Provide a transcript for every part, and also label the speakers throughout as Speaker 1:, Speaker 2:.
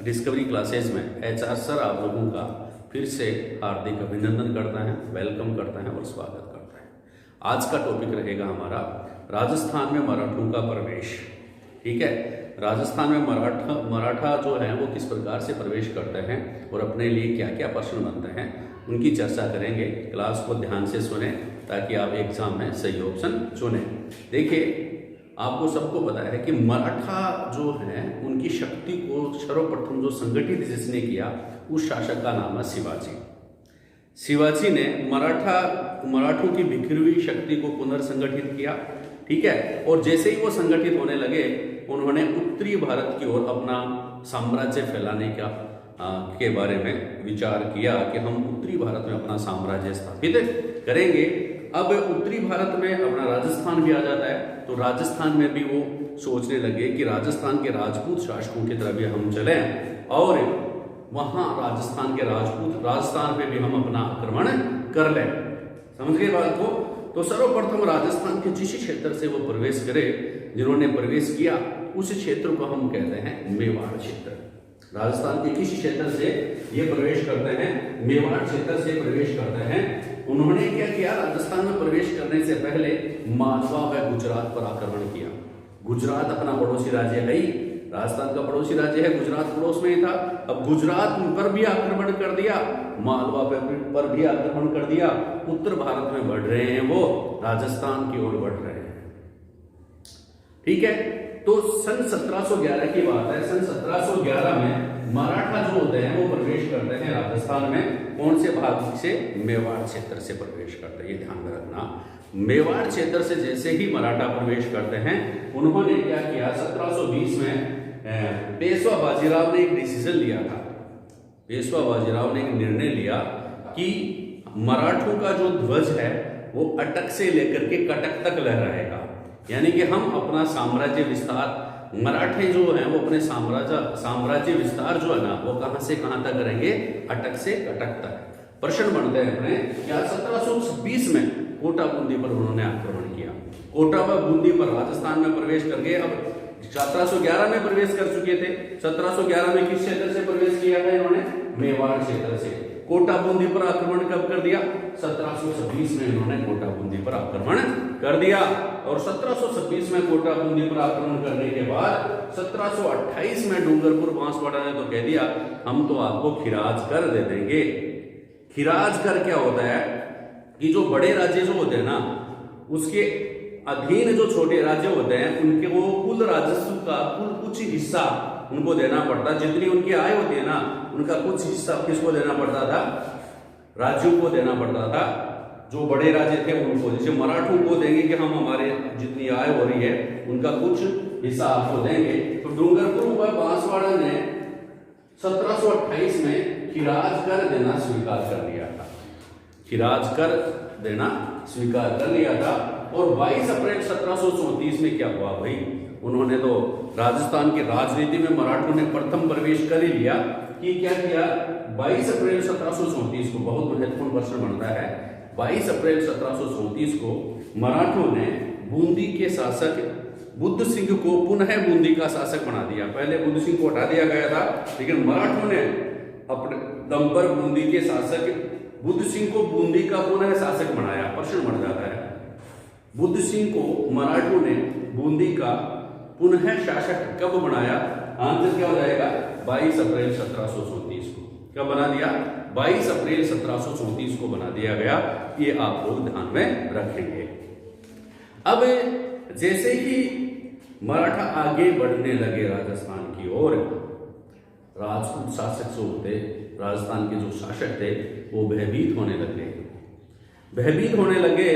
Speaker 1: Discovery classes में HR sir आप लोगों का फिर से हार्दिक अभिनंदन करता है, वेलकम करता है और स्वागत करता है। आज का टॉपिक रहेगा हमारा राजस्थान में मराठों का प्रवेश। ठीक है, राजस्थान में मराठा जो है वो किस प्रकार से प्रवेश करते हैं और अपने लिए क्या क्या प्रश्न बनते हैं उनकी चर्चा करेंगे। क्लास को ध्यान से सुने ताकि आप एग्जाम में सही ऑप्शन चुने। देखिए, आपको सबको पता है कि मराठा जो है उनकी शक्ति को सर्वप्रथम जो संगठित जिसने किया उस शासक का नाम है शिवाजी। शिवाजी ने मराठों की बिखरी हुई शक्ति को पुनर्संगठित किया। ठीक है, और जैसे ही वो संगठित होने लगे उन्होंने उत्तरी भारत की ओर अपना साम्राज्य फैलाने के बारे में विचार किया कि हम उत्तरी भारत में अपना साम्राज्य स्थापित करेंगे। अब उत्तरी भारत में अपना राजस्थान भी आ जाता है, तो राजस्थान में भी वो सोचने लगे कि राजस्थान के राजपूत शासकों की तरफ भी हम चलें और वहां राजस्थान पे भी हम अपना आक्रमण कर लें। समझ गए बात को? तो सर्वप्रथम राजस्थान के जिस क्षेत्र से वो प्रवेश करे, जिन्होंने प्रवेश किया उस क्षेत्र को हम कहते हैं मेवाड़ क्षेत्र। राजस्थान के किस क्षेत्र से ये प्रवेश करते हैं? मेवाड़ क्षेत्र से प्रवेश करते हैं। उन्होंने क्या किया? राजस्थान में प्रवेश करने से पहले मालवा व गुजरात पर आक्रमण किया। गुजरात अपना पड़ोसी राज्य है ही, राजस्थान का पड़ोसी राज्य है, गुजरात पड़ोस में ही था। अब गुजरात पर भी आक्रमण कर दिया, मालवा पर भी आक्रमण कर दिया। उत्तर भारत में बढ़ रहे हैं, वो राजस्थान की ओर बढ़ रहे हैं। ठीक है, तो सन 1711 की बात है। सन 1711 में मराठा जो होते हैं वो प्रवेश करते हैं राजस्थान में। कौन से भाग से? मेवाड़ क्षेत्र से प्रवेश करते हैं, ये ध्यान में रखना। मेवाड़ क्षेत्र से जैसे ही मराठा प्रवेश करते हैं, उन्होंने क्या किया? 1720 में पेशवा बाजीराव ने एक डिसीजन लिया था। पेशवा बाजीराव ने एक निर्णय लिया कि मराठों का जो ध्वज है वो अटक से लेकर के कटक तक लहराएगा। यानी कि हम अपना साम्राज्य विस्तार, मराठे जो हैं वो अपने साम्राज्य विस्तार जो है ना वो कहां से कहां तक करेंगे? अटक से कटक तक। प्रश्न बनते हैं अपने क्या 1726 में कोटा बूंदी पर उन्होंने आक्रमण किया। कोटा व बूंदी पर राजस्थान में प्रवेश करके अब 1711 में प्रवेश कर चुके थे। 1711 में किस क्षेत्र से प्रवेश किया था इन्होंने? मेवाड़ क्षेत्र से। कोटा बूंदी पर आक्रमण कब कर दिया? 1726 में इन्होंने कोटा बूंदी पर आक्रमण कर दिया। और 1726 में कोटा बूंदी पर आक्रमण करने के बाद 1728 में डूंगरपुर बांसवाड़ा ने तो कह दिया हम तो आपको खिराज कर दे देंगे। खिराज कर क्या होता है कि जो बड़े राज्य जो होते हैं ना उसके अधीन जो छोटे राज्य होते हैं उनके वो कुल राजस्व का कुछ हिस्सा उनको देना पड़ता। जितनी उनकी आय होती है ना उनका कुछ हिस्सा किसको देना पड़ता था? राज्यों को देना पड़ता था। जो बड़े राज्य थे उनको, जैसे मराठों को देंगे कि हम हमारे जितनी आय हो रही है उनका कुछ हिस्सा आपको देंगे। तो डूंगरपुर व बांसवाड़ा ने 1728 में खिराज कर देना स्वीकार कर लिया था। खिराज कर देना स्वीकार कर लिया था। और 22 अप्रैल 1734 में क्या हुआ भाई? उन्होंने तो राजस्थान की राजनीति में मराठों ने प्रथम प्रवेश कर ही लिया कि क्या किया? 22 अप्रैल 1734 को बहुत महत्वपूर्ण प्रश्न बनता है। 22 अप्रैल 1734 को मराठों ने बूंदी के शासक बुद्ध सिंह को पुनः बूंदी का शासक बना दिया। पहले बुद्ध सिंह को हटा दिया गया था, लेकिन मराठों ने अपने दम पर बूंदी के शासक बुद्ध सिंह को बूंदी का पुनः शासक बनाया। प्रश्न बन जाता है, बुद्ध सिंह को मराठों ने बूंदी का पुनः शासक कब बनाया? आंसर क्या हो जाएगा? 22 अप्रैल 1734 को। कब बना दिया? 22 अप्रैल 1734 को बना दिया गया। ये आप लोग ध्यान में रखेंगे। अब जैसे ही मराठा आगे बढ़ने लगे राजस्थान की ओर, राजपूत शासक जो होते, राजस्थान के जो शासक थे वो भयभीत होने लगे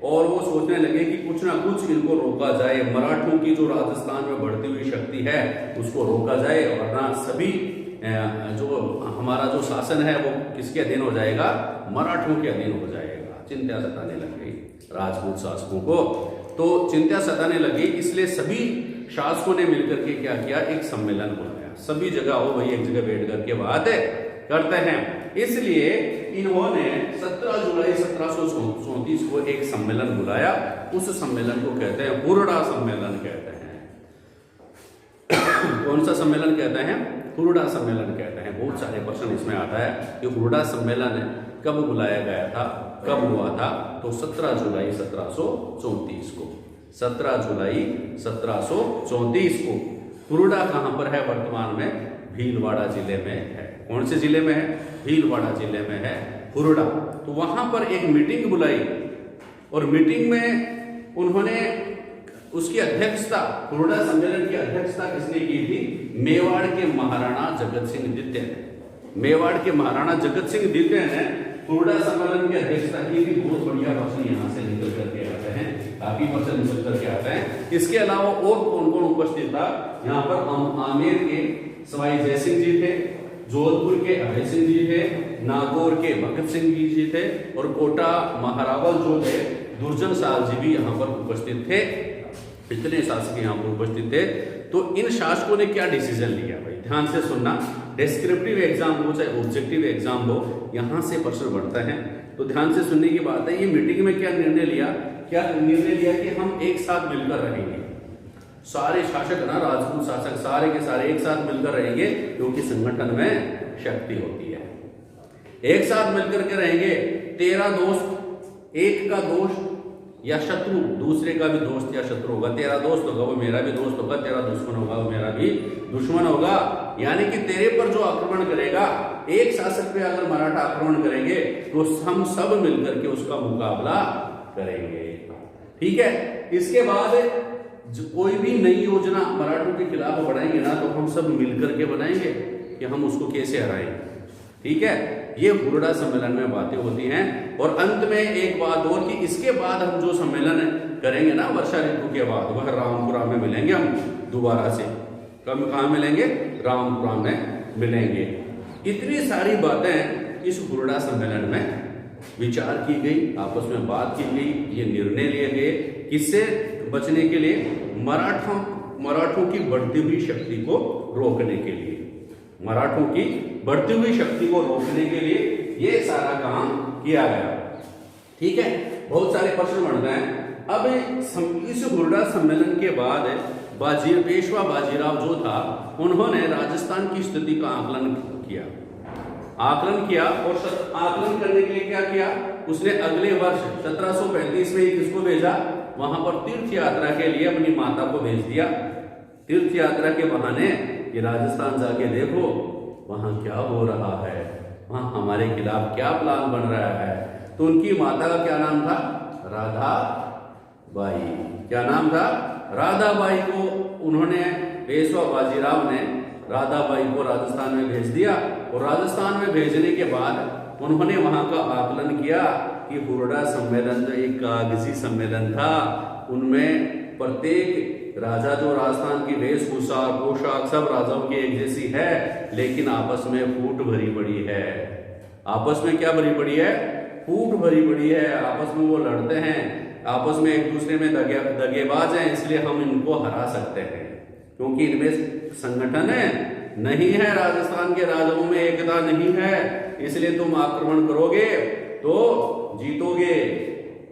Speaker 1: और वो सोचने लगे कि कुछ ना कुछ इनको रोका जाए। मराठों की जो राजस्थान में बढ़ती हुई शक्ति है उसको रोका जाए, वरना सभी जो हमारा जो शासन है वो किसके अधीन हो जाएगा? मराठों के अधीन हो जाएगा। चिंता सताने लग गई राजपूत शासकों को। तो चिंता सताने लगी, इसलिए सभी शासकों ने मिलकर के क्या किया? एक सम्मेलन बुलाया। सभी जगह हो भाई, एक जगह बैठ करके बात करते हैं। इसलिए इन्होंने 17 जुलाई 1734 को एक सम्मेलन बुलाया। उस सम्मेलन को कहते हैं हुरडा सम्मेलन कहते हैं। कौन सा सम्मेलन कहते हैं? हुरडा सम्मेलन कहते हैं। बहुत सारे प्रश्न इसमें आता है कि हुरडा सम्मेलन कब बुलाया गया था, कब हुआ था? तो 17 जुलाई 1734 को, 17 जुलाई 1734 को। हुरडा कहाँ पर है? वर्तमान में भीलवाड़ा जिले में है। कौन से जिले में है? भीलवाड़ा जिले में है हुरडा। तो वहां पर एक मीटिंग बुलाई और मीटिंग में उन्होंने उसकी अध्यक्षता, हुरडा सम्मेलन की अध्यक्षता किसने की थी? मेवाड़ के महाराणा जगत सिंह द्वितीय ने। मेवाड़ के महाराणा जगत सिंह द्वितीय ने हुरडा सम्मेलन की अध्यक्षता की थी। बहुत बढ़िया प्रश्न यहाँ से निकल करके आते हैं, काफी प्रश्न निकल करके आते हैं। इसके अलावा और कौन कौन उपस्थित था? यहाँ पर आमेर के सवाई जय सिंह जी थे, जोधपुर के अभय सिंह जी थे, नागौर के भगत सिंह जी थे और कोटा महारावल जो थे दुर्जन साल जी भी यहाँ पर उपस्थित थे। इतने शासक यहाँ पर उपस्थित थे। तो इन शासकों ने क्या डिसीजन लिया? भाई ध्यान से सुनना, डिस्क्रिप्टिव एग्जाम हो चाहे ऑब्जेक्टिव एग्जाम हो, यहाँ से प्रश्न बढ़ता है, तो ध्यान से सुनने की बात है। ये मीटिंग में क्या निर्णय लिया? क्या निर्णय लिया कि हम एक साथ मिलकर रहेंगे। सारे शासक ना, राजपूत शासक सारे के सारे एक साथ मिलकर रहेंगे, क्योंकि संगठन में शक्ति होती है। एक साथ मिलकर के रहेंगे। तेरा दोस्त, एक का दोस्त या शत्रु दूसरे का भी दोस्त या शत्रु होगा। तेरा दोस्त होगा वो मेरा भी दोस्त होगा, तेरा दुश्मन होगा वो मेरा भी दुश्मन होगा। यानी कि तेरे पर जो आक्रमण करेगा, एक शासक पे अगर मराठा आक्रमण करेंगे तो हम सब मिलकर के उसका मुकाबला करेंगे। ठीक है। इसके बाद कोई भी नई योजना मराठों के खिलाफ बढ़ाएंगे ना, तो हम सब मिलकर के बनाएंगे कि हम उसको कैसे हराएंगे। ठीक है। ये हुरडा सम्मेलन में बातें होती हैं। और अंत में एक बात और कि इसके बाद हम जो सम्मेलन करेंगे ना वर्षा ऋतु के बाद, वह रामपुरा में मिलेंगे हम दोबारा से। कब कहाँ मिलेंगे? रामपुरा में मिलेंगे। इतनी सारी बातें इस हुरडा सम्मेलन में विचार की गई, आपस में बात की गई, ये निर्णय लिए गए। किससे बचने के लिए? मराठों की बढ़ती हुई शक्ति को रोकने के लिए। मराठों की बढ़ती हुई शक्ति को रोकने के लिए ये सारा काम किया गया। ठीक है। बहुत सारे प्रश्न बढ़ते हैं। अब इस हुरडा सम्मेलन के बाद पेशवा बाजीराव जो था, उन्होंने राजस्थान की स्थिति का आकलन किया और आकलन करने के लिए क्या किया? उसने अगले वर्ष 1735 में किसको भेजा? वहां पर तीर्थ यात्रा के लिए अपनी माता को भेज दिया। तीर्थ यात्रा के बहाने कि राजस्थान जाके देखो वहां क्या हो रहा है, वहां हमारे खिलाफ क्या प्लान बन रहा है। तो उनकी माता का क्या नाम था? राधा बाई। क्या नाम था? राधा बाई को उन्होंने, पेशवा बाजीराव ने राधा बाई को राजस्थान में भेज दिया। और राजस्थान में भेजने के बाद उन्होंने वहां का आकलन किया कि हुरडा सम्मेलन जो एक कागजी सम्मेलन था, उनमें प्रत्येक राजा जो राजस्थान की वेशभूषा पोशाक सब राजाओं की एक जैसी है, लेकिन आपस में फूट भरी पड़ी है। आपस में क्या भरी पड़ी है? फूट भरी पड़ी है। आपस में वो लड़ते हैं, आपस में एक दूसरे में दगेबाज हैं, इसलिए हम इनको हरा सकते हैं क्योंकि इनमें संगठन नहीं है। राजस्थान के राजाओं में एकता नहीं है, इसलिए तुम आक्रमण करोगे तो जीतोगे।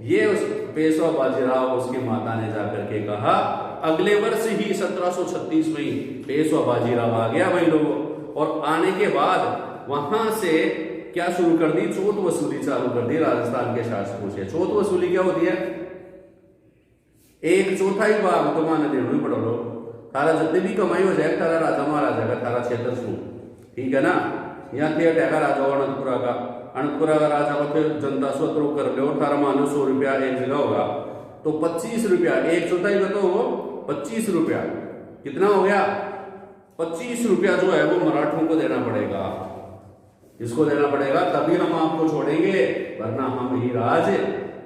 Speaker 1: ये उस पेशवा बाजीराव, उसकी माता ने जाकर के कहा। अगले वर्ष ही 1736 में ही पेशवा बाजीराव आ गया भाई लोगों। और आने के बाद वहां से क्या शुरू कर दी? चौथ वसूली चालू कर दी राजस्थान के शासकों से। चौथ वसूली क्या होती है? 1/4 भाग तो माने देना ही पड़ा लो, थारा जितनी भी कमाई हो जाए थारा राजा महाराजा का, थारा क्षेत्र सु, ठीक है ना। यहाँ थे टैगा राजा अनंतपुरा का राजा को फिर जनता स्वतंत्र कर लो, थारा मान लो 100 रुपया एक जगह होगा तो 25 रुपया, 1/4 का तो हो 25 रुपया, कितना हो गया? 25 रुपया जो है वो मराठों को देना पड़ेगा। इसको देना पड़ेगा, तभी हम आपको छोड़ेंगे, वरना हम ही राज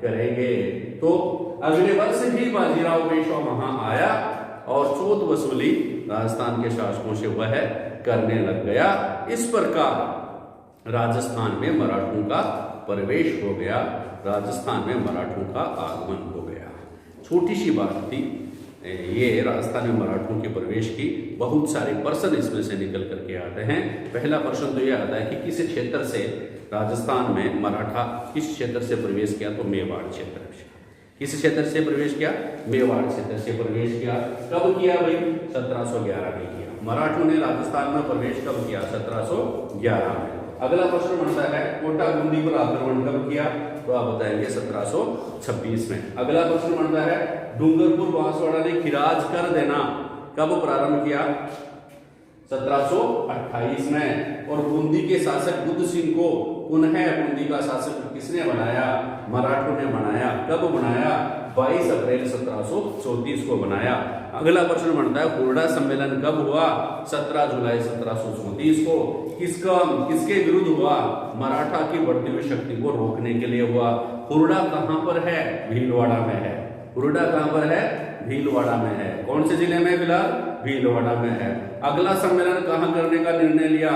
Speaker 1: करेंगे। तो अगले वर्ष ही बाजीराव पेशवा वहां आया और चौथ वसूली राजस्थान के शासकों से वह करने लग गया। इस प्रकार राजस्थान में मराठों का प्रवेश हो गया, राजस्थान में मराठों का आगमन हो गया। छोटी सी बात थी ये राजस्थान में मराठों के प्रवेश की। बहुत सारे प्रश्न इसमें से निकल करके आते हैं। पहला प्रश्न तो यह आता है कि किस क्षेत्र से राजस्थान में मराठा किस क्षेत्र से प्रवेश किया? तो मेवाड़ क्षेत्र से। किस क्षेत्र से प्रवेश किया? मेवाड़ क्षेत्र से प्रवेश किया। कब किया भाई? 1711 में किया। मराठों ने राजस्थान में प्रवेश कब किया? 1711 में। अगला प्रश्न बनता है कोटा बूंदी पर आक्रमण कब किया? तो आप बताएंगे 1726 में। अगला प्रश्न बनता है डूंगरपुर बांसवाड़ा ने खिराज कर देना कब प्रारंभ किया? 1728 में। और बूंदी के शासक बुद्ध सिंह को पुनः बूंदी का शासक किसने बनाया? मराठों ने बनाया। कब बनाया? 22 अप्रैल 1734 को बनाया। अगला प्रश्न बनता है हुरडा सम्मेलन कब हुआ? 17 जुलाई 1734 को। किसके विरुद्ध हुआ? मराठा की बढ़ती हुई शक्ति को रोकने के लिए हुआ। हुरडा कहां पर है? भीलवाड़ा में है। हुरडा कहां पर है? भीलवाड़ा में है। कौन से जिले में? फिलहाल भीलवाड़ा में है। अगला सम्मेलन कहां करने का निर्णय लिया?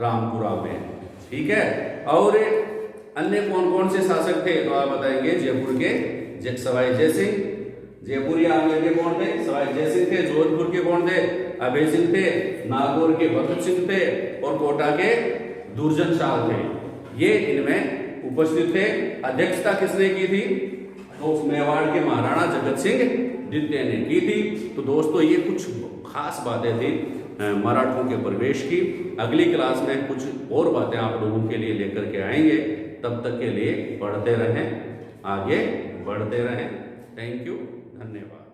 Speaker 1: रामपुरा में। ठीक है। और अन्य कौन कौन से शासक थे? तो आप बताएंगे जयपुर के सवाई जय सिंह। जयपुरी आमेर के कौन थे? सवाई जय सिंह थे। जोधपुर के कौन थे? अभय सिंह थे। नागौर के भगत सिंह थे। और कोटा के दुर्जन शाह थे। ये इनमें उपस्थित थे। अध्यक्षता किसने की थी? तो मेवाड़ के महाराणा जगत सिंह द्वितीय ने की थी। तो दोस्तों ये कुछ खास बातें थी मराठों के प्रवेश की। अगली क्लास में कुछ और बातें आप लोगों के लिए लेकर के आएंगे। तब तक के लिए पढ़ते रहें, आगे बढ़ते रहें। थैंक यू, धन्यवाद।